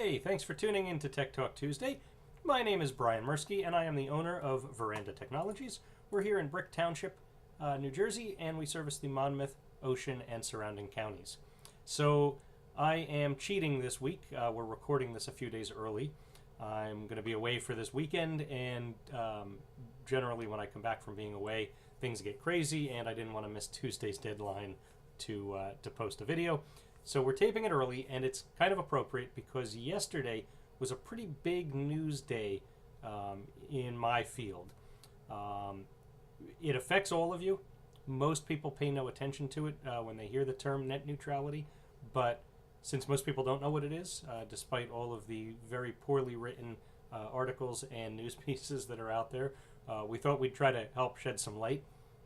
Hey, thanks for tuning in to Tech Talk Tuesday. My name is Brian Mursky, and I am the owner of Veranda Technologies. We're here in Brick Township, New Jersey, and we service the Monmouth, Ocean, and surrounding counties. So I am cheating this week. We're recording this a few days early. I'm going to be away for this weekend, and generally when I come back from being away, things get crazy, and I didn't want to miss Tuesday's deadline to post a video. So we're taping it early, and it's kind of appropriate because yesterday was a pretty big news day in my field. It affects all of you. Most people pay no attention to it when they hear the term net neutrality, but since most people don't know what it is, despite all of the very poorly written articles and news pieces that are out there, we thought we'd try to help shed some light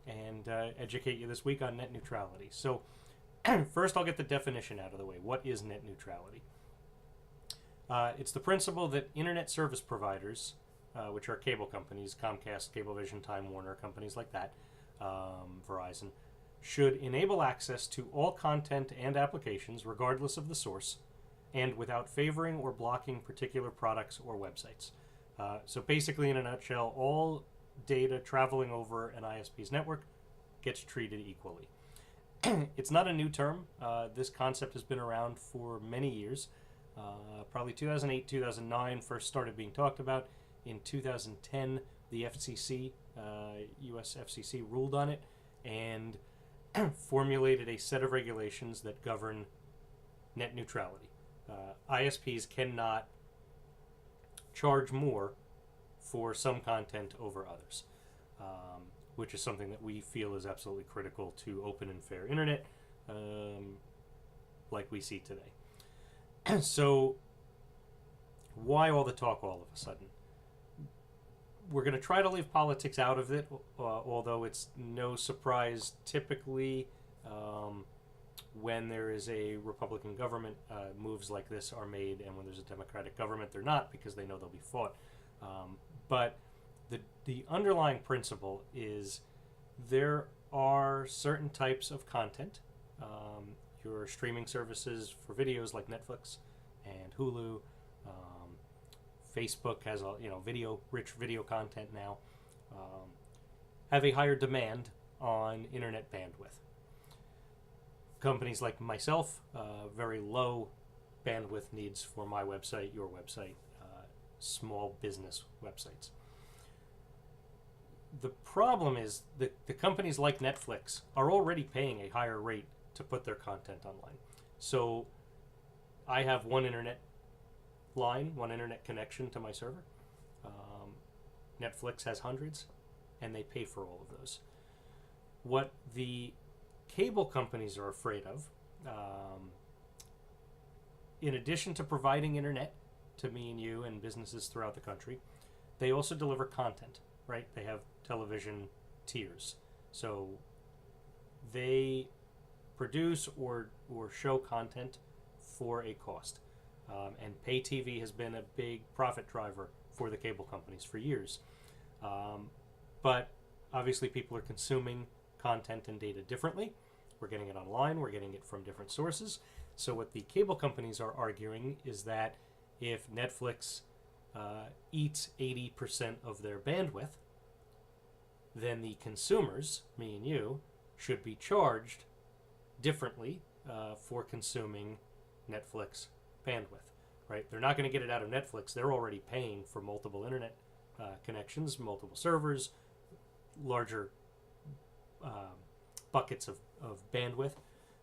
and educate you this week on net neutrality. So first, I'll get the definition out of the way. What is net neutrality? It's the principle that internet service providers, which are cable companies, Comcast, Cablevision, Time Warner, companies like that, Verizon, should enable access to all content and applications, regardless of the source, and without favoring or blocking particular products or websites. So basically, in a nutshell, all data traveling over an ISP's network gets treated equally. It's not a new term. This concept has been around for many years. Probably 2008, 2009 first started being talked about. In 2010, the FCC, US FCC, ruled on it and formulated a set of regulations that govern net neutrality. ISPs cannot charge more for some content over others. Which is something that we feel is absolutely critical to open and fair internet, like we see today. So, why all the talk all of a sudden? We're going to try to leave politics out of it, although it's no surprise typically when there is a Republican government, moves like this are made, and when there's a Democratic government, they're not, because they know they'll be fought. But the underlying principle is there are certain types of content. Your streaming services for videos like Netflix and Hulu. Facebook has rich video content now. Have a higher demand on internet bandwidth. Companies like myself, very low bandwidth needs for my website, your website, small business websites. The problem is that the companies like Netflix are already paying a higher rate to put their content online. So I have one internet connection to my server. Netflix has hundreds, and they pay for all of those. What the cable companies are afraid of, in addition to providing internet to me and you and businesses throughout the country, they also deliver content. Right? They have television tiers. So they produce or show content for a cost. And pay TV has been a big profit driver for the cable companies for years. But obviously people are consuming content and data differently. We're getting it online. We're getting it from different sources. So what the cable companies are arguing is that if Netflix eats 80% of their bandwidth, then the consumers, me and you, should be charged differently for consuming Netflix bandwidth, right? They're not going to get it out of Netflix. They're already paying for multiple internet connections, multiple servers, larger buckets of bandwidth,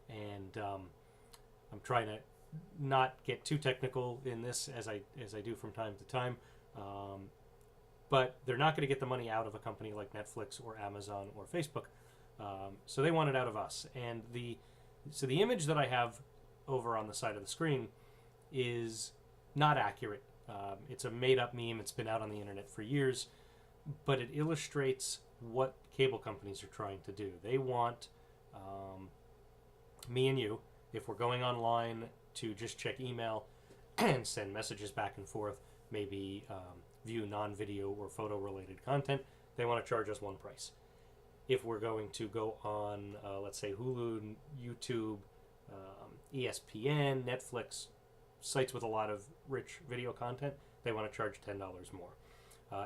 and I'm trying to not get too technical in this as I do from time to time, but they're not going to get the money out of a company like Netflix or Amazon or Facebook, so they want it out of us. And the image that I have over on the side of the screen is not accurate. It's a made-up meme. It's been out on the internet for years, but it illustrates what cable companies are trying to do. They want me and you, if we're going online, to just check email and send messages back and forth, maybe view non-video or photo-related content. They want to charge us one price. If we're going to go on, let's say, Hulu, YouTube, ESPN, Netflix, sites with a lot of rich video content, they want to charge $10 more.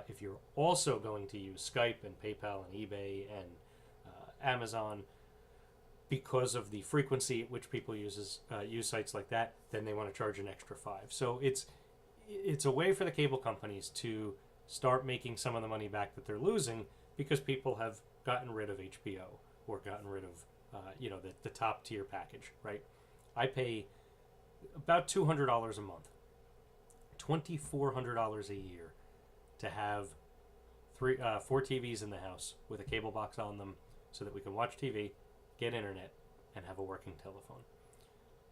If you're also going to use Skype and PayPal and eBay and Amazon, because of the frequency at which people use sites like that, then they want to charge an extra $5. So it's a way for the cable companies to start making some of the money back that they're losing, because people have gotten rid of HBO or gotten rid of the top tier package, right? I pay about $200 a month, $2,400 a year to have 4 TVs in the house with a cable box on them, so that we can watch TV, get internet, and have a working telephone.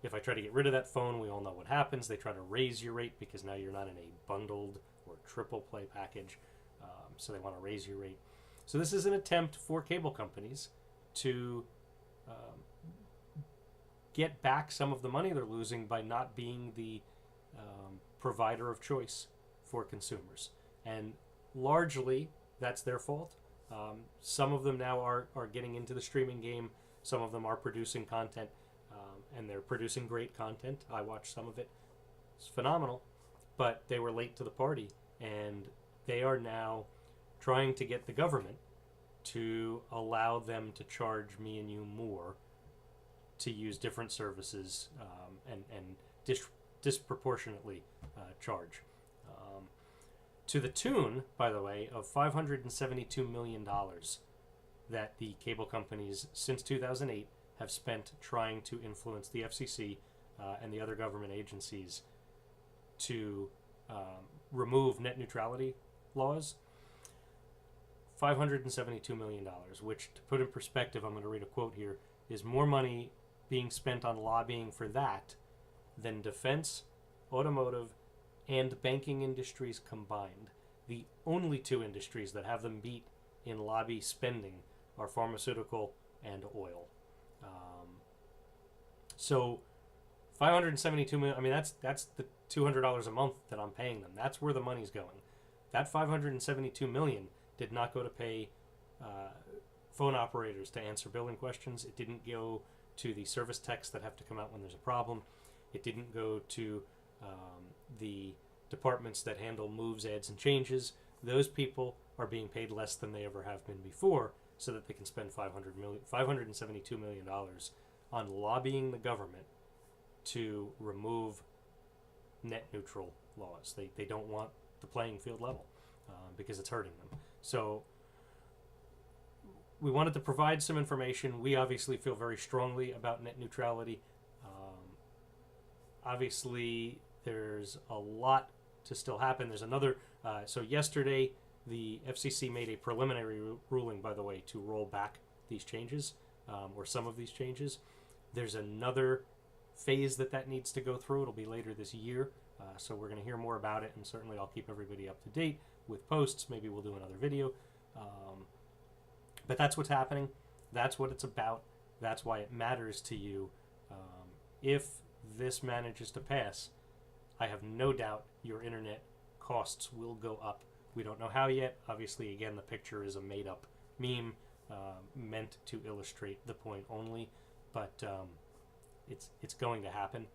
If I try to get rid of that phone, we all know what happens. They try to raise your rate because now you're not in a bundled or triple play package, so they want to raise your rate. So this is an attempt for cable companies to get back some of the money they're losing by not being the provider of choice for consumers. And largely, that's their fault. Some of them now are getting into the streaming game. Some of them are producing content, and they're producing great content. I watched some of it. It's phenomenal, but they were late to the party, and they are now trying to get the government to allow them to charge me and you more to use different services, and disproportionately charge. To the tune, by the way, of $572 million that the cable companies since 2008 have spent trying to influence the FCC and the other government agencies to remove net neutrality laws. $572 million, which, to put in perspective, I'm going to read a quote here, is more money being spent on lobbying for that than defense, automotive, and banking industries combined. The only 2 industries that have them beat in lobby spending are pharmaceutical and oil. So $572 million, I mean, that's the $200 a month that I'm paying them. That's where the money's going. That $572 million did not go to pay phone operators to answer billing questions. It didn't go to the service techs that have to come out when there's a problem. It didn't go to the departments that handle moves, adds, and changes. Those people are being paid less than they ever have been before, so that they can spend $572 million on lobbying the government to remove net neutral laws. They don't want the playing field level because it's hurting them. So we wanted to provide some information. We obviously feel very strongly about net neutrality. Obviously, there's a lot to still happen. There's another. So yesterday, the FCC made a preliminary ruling, by the way, to roll back these changes, or some of these changes. There's another phase that needs to go through. It'll be later this year. So we're going to hear more about it, and certainly I'll keep everybody up to date with posts. Maybe we'll do another video. But that's what's happening. That's what it's about. That's why it matters to you. If this manages to pass, I have no doubt your internet costs will go up. We don't know how yet. Obviously, again, the picture is a made-up meme meant to illustrate the point only, but it's going to happen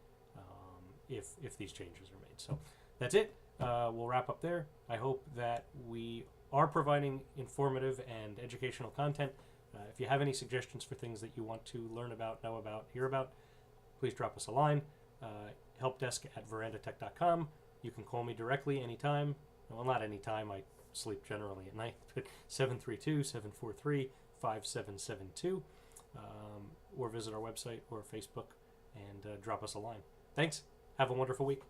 if these changes are made. So that's it. We'll wrap up there. I hope that we are providing informative and educational content. If you have any suggestions for things that you want to learn about, know about, hear about, please drop us a line. Helpdesk@verandatech.com. You can call me directly anytime. Well, not anytime. I sleep generally at night. 732-743-5772. Or visit our website or Facebook and drop us a line. Thanks. Have a wonderful week.